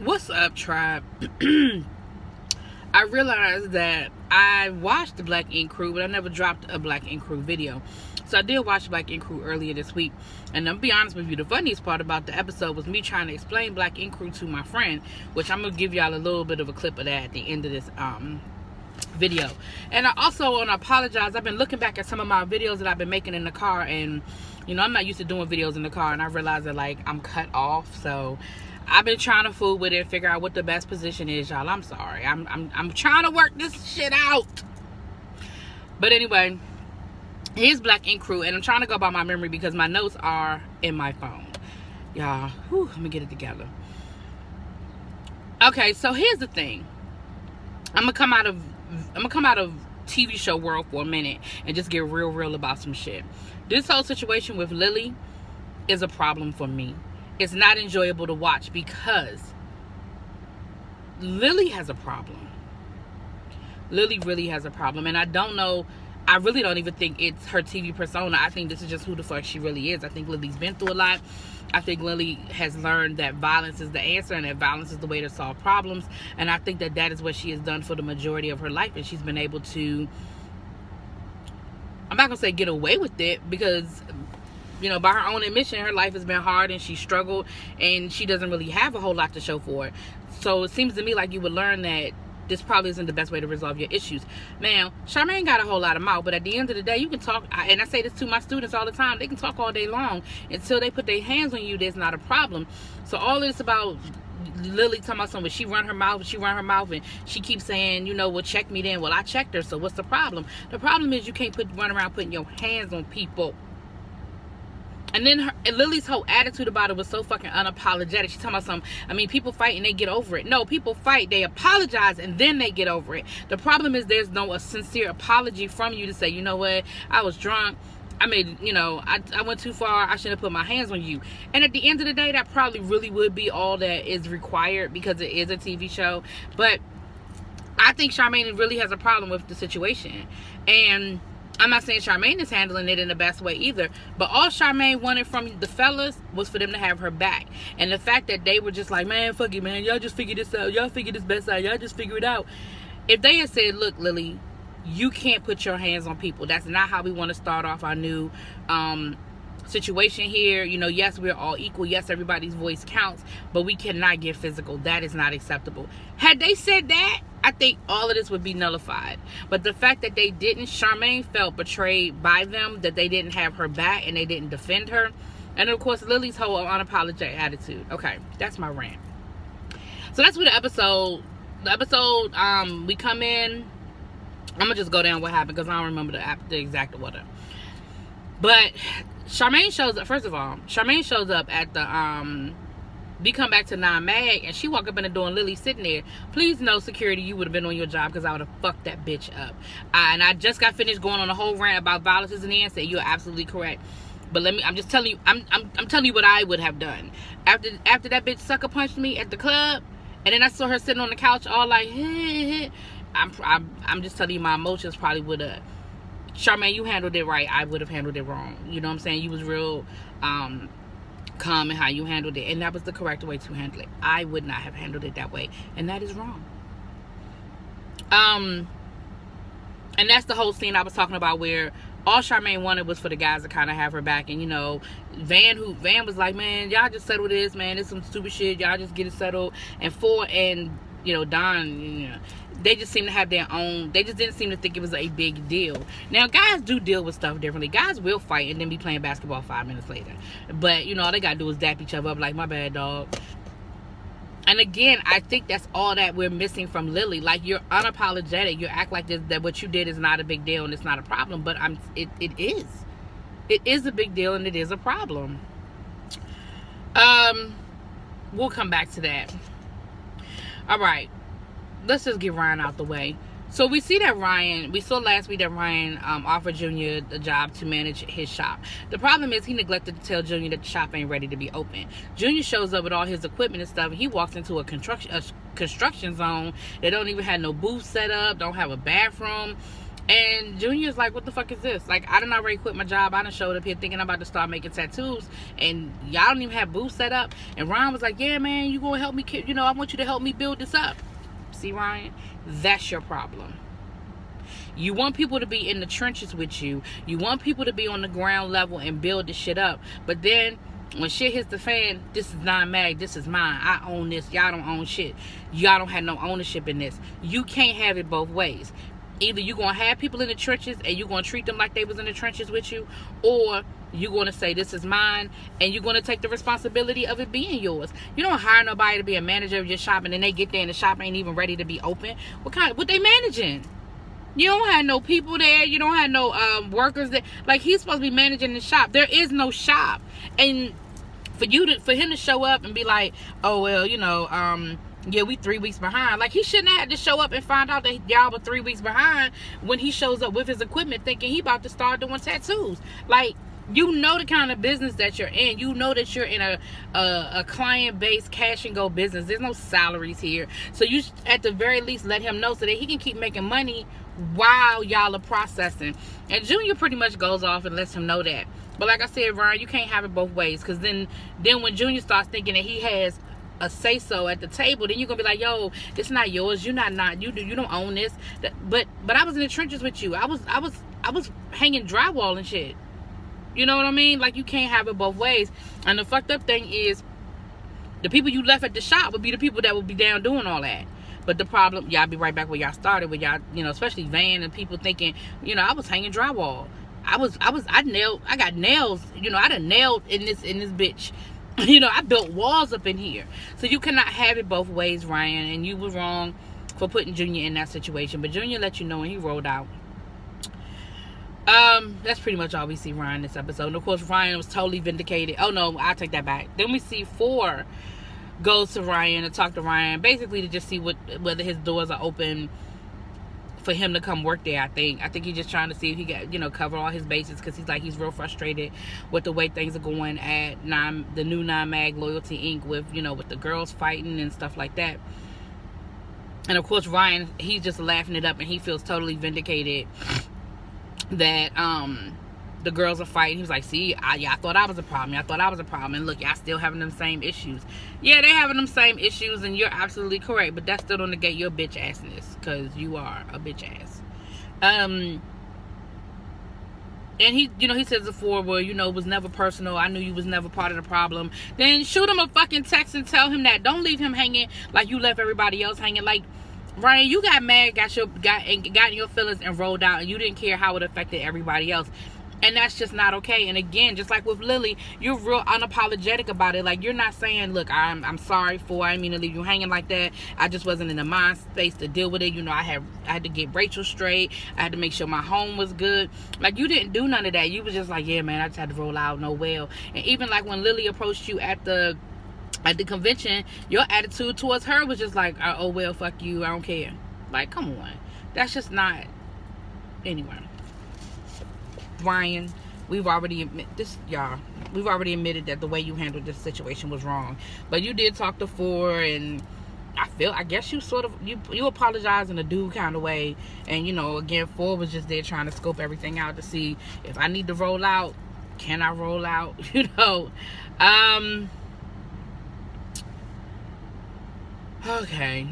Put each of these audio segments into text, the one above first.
What's up, tribe? I realized that I watched the Black Ink Crew, but I never dropped a Black Ink Crew video. So I did watch Black Ink Crew earlier this week. And I'm gonna be honest with you, the funniest part about the episode was me trying to explain Black Ink Crew to my friend, which I'm gonna give y'all a little bit of a clip of that at the end of this video. And I also want to apologize. I've been looking back at some of my videos that I've been making in the car, and you know, I'm not used to doing videos in the car, and I realized that like I'm cut off. So I've been trying to fool with it, figure out what the best position is, y'all. I'm sorry. I'm trying to work this shit out. But anyway, here's Black Ink Crew, and I'm trying to go by my memory because my notes are in my phone. Y'all, let me get it together. Okay, so here's the thing. I'm gonna come out of TV show world for a minute and just get real about some shit. This whole situation with Lily is a problem for me. It's not enjoyable to watch because Lily has a problem. Lily really has a problem, and I really don't even think it's her TV persona. I think this is just who the fuck she really is. I think Lily's been through a lot. I think Lily has learned that violence is the answer and that violence is the way to solve problems. And I think that is what she has done for the majority of her life. And she's been able to, I'm not going to say get away with it because, you know, by her own admission, her life has been hard and she struggled and she doesn't really have a whole lot to show for it. So it seems to me like you would learn that this probably isn't the best way to resolve your issues. Now, Charmaine got a whole lot of mouth, but at the end of the day, you can talk, and I say this to my students all the time, they can talk all day long until they put their hands on you, there's not a problem. So all this about Lily talking about something, she run her mouth, and she keeps saying, you know, well, check me then. Well, I checked her, so what's the problem? The problem is you can't run around putting your hands on people. And then Lily's whole attitude about it was so fucking unapologetic. She's talking about something. I mean, people fight and they get over it. No, people fight, they apologize, and then they get over it. The problem is there's no sincere apology from you to say, you know what, I was drunk. I made, you know, I went too far. I shouldn't have put my hands on you. And at the end of the day, that probably really would be all that is required because it is a TV show. But I think Charmaine really has a problem with the situation. And I'm not saying Charmaine is handling it in the best way either, but all Charmaine wanted from the fellas was for them to have her back. And the fact that they were just like, man, fuck it, man, y'all just figure this out, y'all figure this best out, y'all just figure it out. If they had said, look, Lily, you can't put your hands on people, that's not how we want to start off our new situation here. You know, yes, we're all equal, yes, everybody's voice counts, but we cannot get physical. That is not acceptable. Had they said that, I think all of this would be nullified. But the fact that they didn't, Charmaine felt betrayed by them, that they didn't have her back and they didn't defend her. And of course, Lily's whole unapologetic attitude. Okay, that's my rant. So that's what the episode, we come in. I'm gonna just go down what happened because I don't remember the exact order. But Charmaine shows up, first of all, Charmaine shows up at the, we come back to Non-Mag, and she walk up in the door, and Lily sitting there. Please know, security, you would have been on your job because I would have fucked that bitch up. And I just got finished going on a whole rant about violence is in the answer. You're absolutely correct. But I'm just telling you, I'm telling you what I would have done. After that bitch sucker punched me at the club, and then I saw her sitting on the couch all like, I'm just telling you, my emotions probably would have. Charmaine, you handled it right. I would have handled it wrong. You know what I'm saying? You was real calm in how you handled it, and that was the correct way to handle it. I would not have handled it that way, and that is wrong. And that's the whole scene I was talking about, where all Charmaine wanted was for the guys to kind of have her back. And you know, Van was like, man, y'all just settle this, man, it's some stupid shit, y'all just get it settled. And you know, Don, you know, they just seem to have their own, they just didn't seem to think it was a big deal. Now, guys do deal with stuff differently. Guys will fight and then be playing basketball 5 minutes later. But, you know, all they gotta do is dap each other up like, my bad, dog. And again, I think that's all that we're missing from Lily. Like, you're unapologetic. You act like that what you did is not a big deal and it's not a problem. But it is. It is a big deal and it is a problem. We'll come back to that. All right. Let's just get Ryan out the way. So we saw last week that Ryan offered Junior the job to manage his shop. The problem is he neglected to tell Junior that the shop ain't ready to be open. Junior shows up with all his equipment and stuff, and he walks into a construction zone that don't even have no booth set up, don't have a bathroom. And Junior's like, what the fuck is this? Like, I done already quit my job. I done showed up here thinking I'm about to start making tattoos. And y'all don't even have booths set up. And Ryan was like, yeah, man, you gonna help me, I want you to help me build this up. See, Ryan? That's your problem. You want people to be in the trenches with you. You want people to be on the ground level and build this shit up. But then when shit hits the fan, this is non-mag, this is mine. I own this. Y'all don't own shit. Y'all don't have no ownership in this. You can't have it both ways. Either you're going to have people in the trenches and you're going to treat them like they was in the trenches with you, or you're going to say this is mine and you're going to take the responsibility of it being yours. You don't hire nobody to be a manager of your shop and then they get there and the shop ain't even ready to be open. What they managing? You don't have no people there. You don't have no workers there. Like, he's supposed to be managing the shop. There is no shop. And for him to show up and be like, oh, well, yeah, we 3 weeks behind. Like, he shouldn't have had to show up and find out that y'all were 3 weeks behind when he shows up with his equipment thinking he about to start doing tattoos. Like, you know the kind of business that you're in. You know that you're in a client-based cash and go business. There's no salaries here. So you at the very least let him know so that he can keep making money while y'all are processing. And Junior pretty much goes off and lets him know that. But like I said, Ryan, you can't have it both ways. Because then when Junior starts thinking that he has a say-so at the table, then you're gonna be like, yo, it's not yours. You don't own this. But I was in the trenches with you. I was hanging drywall and shit. You know what I mean? Like, you can't have it both ways. And the fucked up thing is, the people you left at the shop would be the people that would be down doing all that. But the problem, y'all be right back where y'all started, where y'all, especially Van and people thinking, I was hanging drywall. I got nails, I done nailed in this bitch. I built walls up in here. So you cannot have it both ways, Ryan. And you were wrong for putting Junior in that situation. But Junior let you know when he rolled out. That's pretty much all we see Ryan this episode. And of course, Ryan was totally vindicated. Oh no, I'll take that back. Then we see 4 goes to Ryan to talk to Ryan, basically to just see whether his doors are open for him to come work there. I think he's just trying to see if he got cover all his bases, because he's real frustrated with the way things are going at the new non-mag Loyalty Inc. with with the girls fighting and stuff like that. And of course, Ryan, he's just laughing it up and he feels totally vindicated that the girls are fighting. He was like, see, I thought I was a problem. And look, y'all still having them same issues. Yeah, they having them same issues, and you're absolutely correct. But that still don't negate your bitch assness, because you are a bitch ass. And he says before, well, it was never personal. I knew you was never part of the problem. Then shoot him a fucking text and tell him that. Don't leave him hanging like you left everybody else hanging. Like, Ryan, you got mad, got in your feelings and rolled out, and you didn't care how it affected everybody else. And that's just not okay. And again, just like with Lily, you're real unapologetic about it. Like, you're not saying, look, I'm sorry for, I didn't mean to leave you hanging like that. I just wasn't in the mind space to deal with it. I had to get Rachel straight. I had to make sure my home was good. Like, you didn't do none of that. You was just like, yeah, man, I just had to roll out, no well. And even like when Lily approached you at the convention, your attitude towards her was just like, oh, well, fuck you, I don't care. Like, come on. That's just not. Anyway, Ryan, we've already admitted that the way you handled this situation was wrong. But you did talk to 4, and I guess you sort of, you apologize in a dude kind of way. And, again, 4 was just there trying to scope everything out to see if I need to roll out, can I roll out, Okay.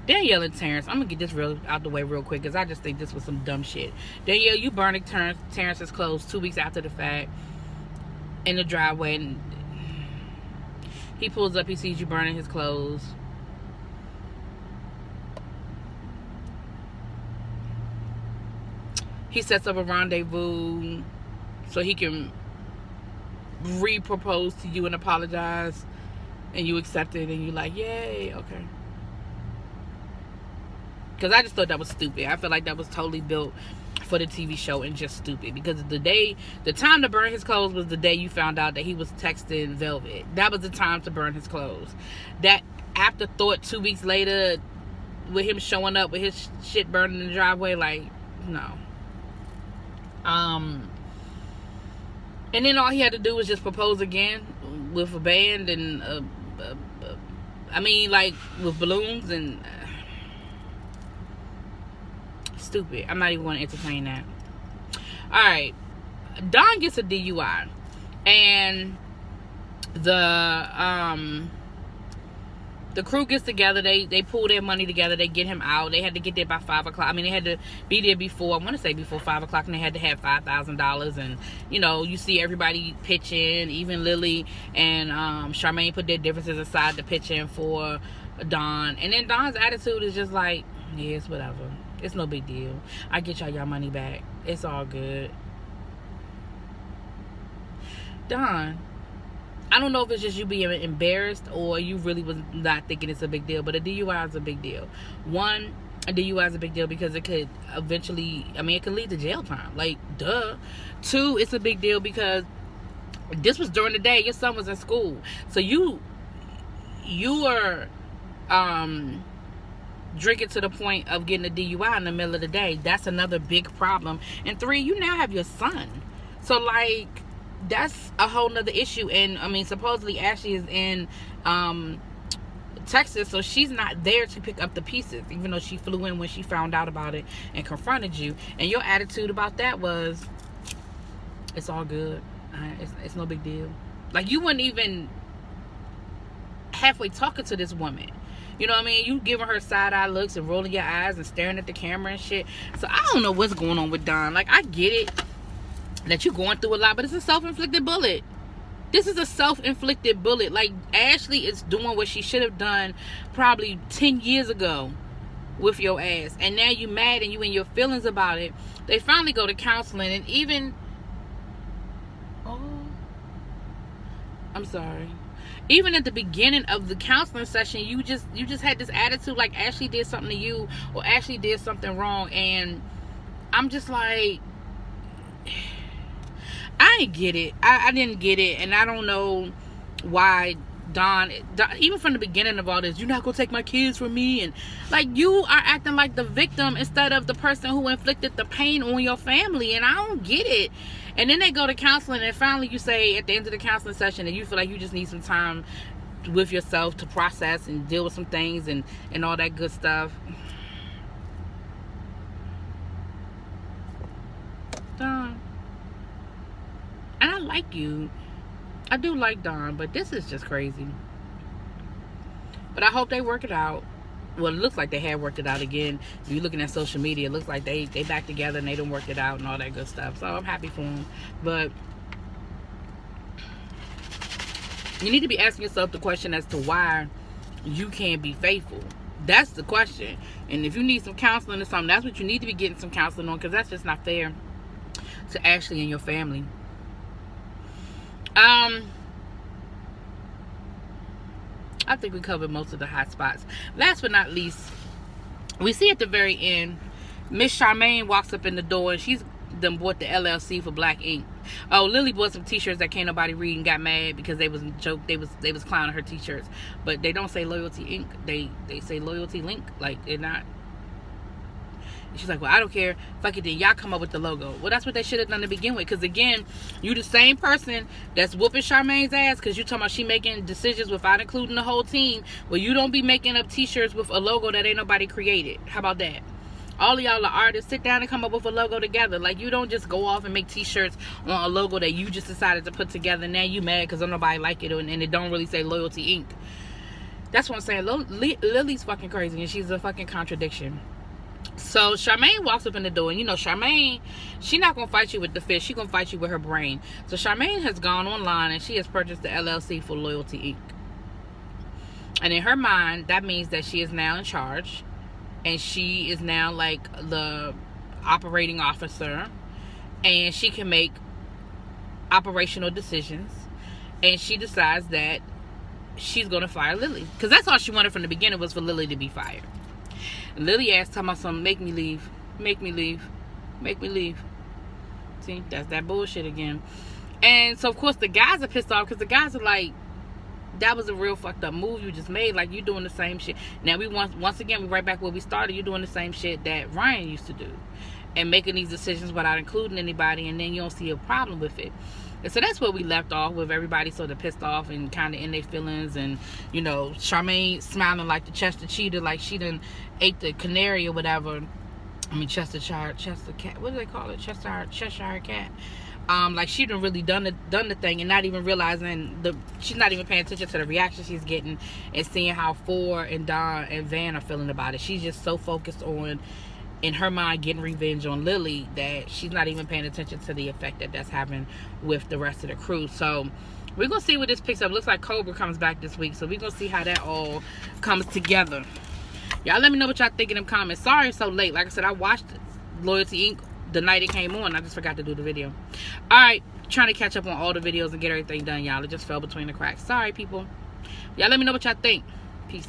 Danielle and Terrence, I'm gonna get this out the way real quick, because I just think this was some dumb shit. Danielle, you burning Terrence's clothes 2 weeks after the fact in the driveway, and he pulls up, he sees you burning his clothes. He sets up a rendezvous so he can re-propose to you and apologize, and you accept it, and you're like, yay, okay. Because I just thought that was stupid. I feel like that was totally built for the TV show and just stupid. Because the time to burn his clothes was the day you found out that he was texting Velvet. That was the time to burn his clothes. That afterthought 2 weeks later, with him showing up with his shit burning in the driveway, like, no. And then all he had to do was just propose again with a band and with balloons and stupid. I'm not even going to entertain that. All right. Don gets a DUI. And the crew gets together. They pull their money together. They get him out. They had to get there by 5 o'clock. I mean, they had to be there before, I want to say before 5 o'clock, and they had to have $5,000. And, you know, you see everybody pitching, even Lily and Charmaine put their differences aside to pitch in for Don. And then Don's attitude is just like, yeah, it's whatever. It's no big deal. I get y'all money back. It's all good. Don, I don't know if it's just you being embarrassed or you really was not thinking it's a big deal, but a DUI is a big deal. One, a DUI is a big deal because it could eventually, I mean, it could lead to jail time. Like, duh. Two, it's a big deal because this was during the day. Your son was in school. So you were drinking to the point of getting a DUI in the middle of the day. That's another big problem. And three, you now have your son. So, like, that's a whole nother issue. And I mean, supposedly Ashley is in Texas, so she's not there to pick up the pieces, even though she flew in when she found out about it and confronted you. And your attitude about that was, it's all good. It's no big deal. Like, you weren't even halfway talking to this woman. You know what I mean? You giving her side-eye looks and rolling your eyes and staring at the camera and shit. So I don't know what's going on with Don. Like, I get it that you're going through a lot, but it's a self-inflicted bullet. This is a self-inflicted bullet. Like, Ashley is doing what she should have done probably 10 years ago with your ass. And now you mad and you in your feelings about it. They finally go to counseling, and even, I'm sorry. Even at the beginning of the counseling session, you just had this attitude like Ashley did something to you or Ashley did something wrong. And I'm just like, I didn't get it. I didn't get it. And I don't know why Don, even from the beginning of all this, you're not going to take my kids from me. And like, you are acting like the victim instead of the person who inflicted the pain on your family. And I don't get it. And then they go to counseling, and finally you say at the end of the counseling session that you feel like you just need some time with yourself to process and deal with some things and all that good stuff. Don. And I like you. I do like Don, but this is just crazy. But I hope they work it out. Well, it looks like they had worked it out again. If you're looking at social media, it looks like they back together and they done worked it out and all that good stuff. So I'm happy for them. But you need to be asking yourself the question as to why you can't be faithful. That's the question. And if you need some counseling or something, that's what you need to be getting some counseling on, because that's just not fair to Ashley and your family. I think we covered most of the hot spots. Last but not least, we see at the very end, Miss Charmaine walks up in the door, and she's done bought the LLC for Black Ink. Oh, Lily bought some t-shirts that can't nobody read and got mad because they was they was clowning her t-shirts. But they don't say Loyalty Ink. They say Loyalty Link. Like, they're not. And she's like, well, I don't care. Fuck it then. Y'all come up with the logo. Well, that's what they should have done to begin with. Because, again, you the same person that's whooping Charmaine's ass because you talking about she making decisions without including the whole team. Well, you don't be making up t-shirts with a logo that ain't nobody created. How about that? All of y'all are artists. Sit down and come up with a logo together. Like, you don't just go off and make t-shirts on a logo that you just decided to put together. Now you mad because nobody like it and it don't really say Loyalty Inc. That's what I'm saying. Lily's fucking crazy and she's a fucking contradiction. So Charmaine walks up in the door, and you know Charmaine, she not gonna fight you with the fist, she gonna fight you with her brain. So Charmaine has gone online and she has purchased the LLC for Loyalty Inc. And in her mind, that means that she is now in charge, and she is now like the operating officer, and she can make operational decisions. And she decides that she's gonna fire Lily, because that's all she wanted from the beginning, was for Lily to be fired. Lily asked, talking about something, make me leave, make me leave, make me leave. See, that's that bullshit again. And so, of course, the guys are pissed off because the guys are like, that was a real fucked up move you just made. Like, you doing the same shit. Now, once again, we right back where we started. You're doing the same shit that Ryan used to do and making these decisions without including anybody, and then you don't see a problem with it. And so that's where we left off, with everybody sort of pissed off and kind of in their feelings. And, you know, Charmaine smiling like the Chester Cheetah, like she done ate the canary or whatever. Cheshire cat. What do they call it? Cheshire cat. Like she done really done the thing and not even realizing she's not even paying attention to the reaction she's getting and seeing how Ford and Don and Van are feeling about it. She's just so focused on, in her mind, getting revenge on Lily that she's not even paying attention to the effect that's having with the rest of the crew. So we're gonna see what this picks up. Looks like Cobra comes back this week, so we're gonna see how that all comes together. Y'all let me know what y'all think in them comments. Sorry it's so late. Like I said, I watched Loyalty Inc. the night it came on. I just forgot to do the video. Alright, trying to catch up on all the videos and get everything done, y'all. It just fell between the cracks. Sorry, people. Y'all let me know what y'all think. Peace.